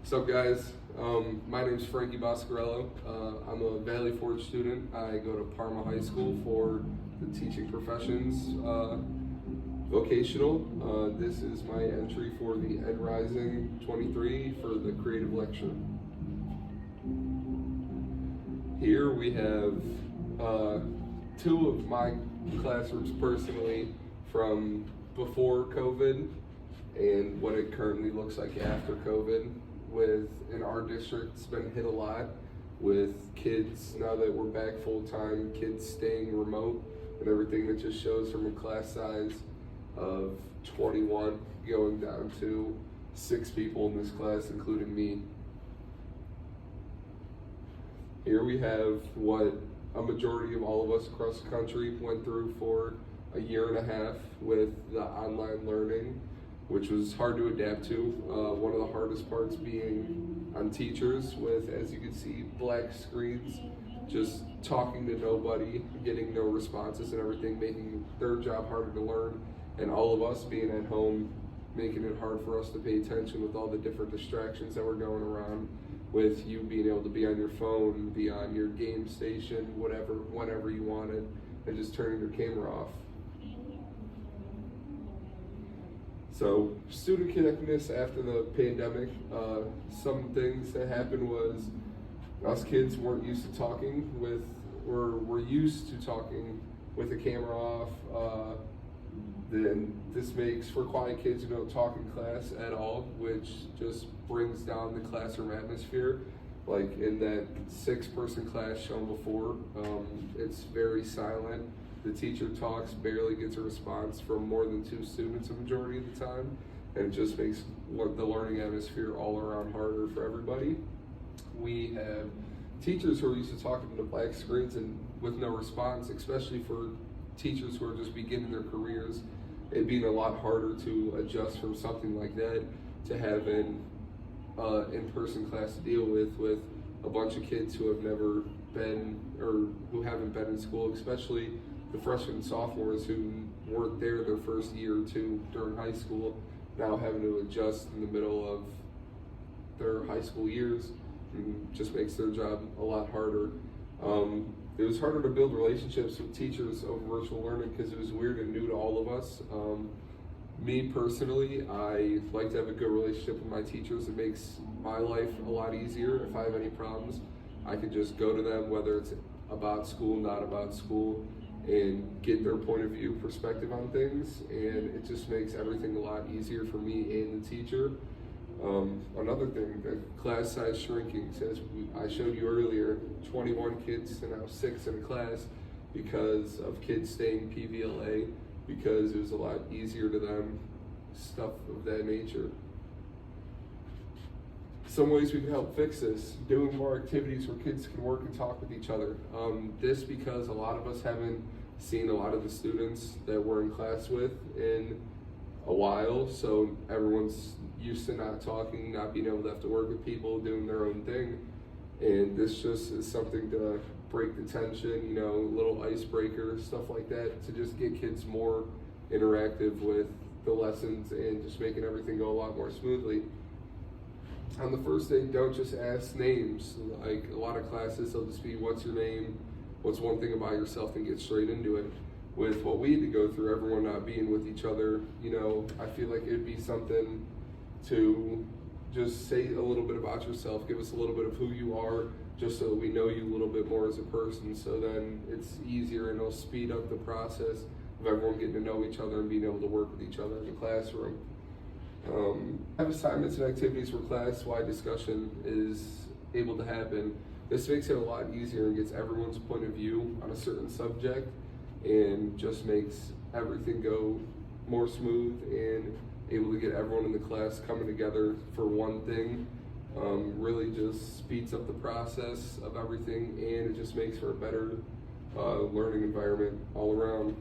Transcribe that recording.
What's up, guys? My name's Frankie Boscarello. I'm a Valley Forge student. I go to Parma High School for the teaching professions vocational. This is my entry for the Ed Rising 23 for the creative lecture. Here we have two of my classrooms personally from before COVID and what it currently looks like after COVID. In our district, it's been hit a lot with kids, now that we're back full time, kids staying remote and everything. That just shows from a class size of 21 going down to 6 people in this class, including me. Here we have what a majority of all of us across the country went through for a year and a half with the online learning, which was hard to adapt to. One of the hardest parts being on teachers with, as you can see, black screens, just talking to nobody, getting no responses and everything, making their job harder to learn, and all of us being at home, making it hard for us to pay attention with all the different distractions that were going around, with you being able to be on your phone, be on your game station, whatever, whenever you wanted, and just turning your camera off. So, student connectedness after the pandemic, some things that happened was us kids weren't used to talking with, we're used to talking with the camera off. Then this makes for quiet kids who don't talk in class at all, which just brings down the classroom atmosphere. Like in that 6-person class shown before, it's very silent. The teacher talks, barely gets a response from more than 2 students a majority of the time, and it just makes the learning atmosphere all around harder for everybody. We have teachers who are used to talking to black screens and with no response, especially for teachers who are just beginning their careers. It being a lot harder to adjust from something like that to have an in-person class to deal with a bunch of kids who have never been or who haven't been in school, especially the freshmen and sophomores who weren't there their first year or two during high school, now having to adjust in the middle of their high school years, and just makes their job a lot harder. It was harder to build relationships with teachers over virtual learning because it was weird and new to all of us. Me personally, I like to have a good relationship with my teachers. It makes my life a lot easier. If I have any problems, I can just go to them, whether it's about school, not about school, and get their point of view, perspective on things, and it just makes everything a lot easier for me and the teacher. Another thing, the class size shrinking. As I showed you earlier, 21 kids to now 6 in a class because of kids staying PVLA, because it was a lot easier to them, stuff of that nature. Some ways we can help fix this: doing more activities where kids can work and talk with each other. This because a lot of us haven't seen a lot of the students that we're in class with in a while, so everyone's used to not talking, not being able to have to work with people, doing their own thing, and this just is something to break the tension, little icebreaker, stuff like that, to just get kids more interactive with the lessons and just making everything go a lot more smoothly. On the first day, don't just ask names. Like a lot of classes, they'll just be, what's your name, what's one thing about yourself, and get straight into it. With what we had to go through, everyone not being with each other, I feel like it'd be something to just say a little bit about yourself, give us a little bit of who you are, just so that we know you a little bit more as a person, so then it's easier and it'll speed up the process of everyone getting to know each other and being able to work with each other in the classroom. Have assignments and activities where class-wide discussion is able to happen. This makes it a lot easier and gets everyone's point of view on a certain subject, and just makes everything go more smooth and able to get everyone in the class coming together for one thing. Really just speeds up the process of everything, and it just makes for a better learning environment all around.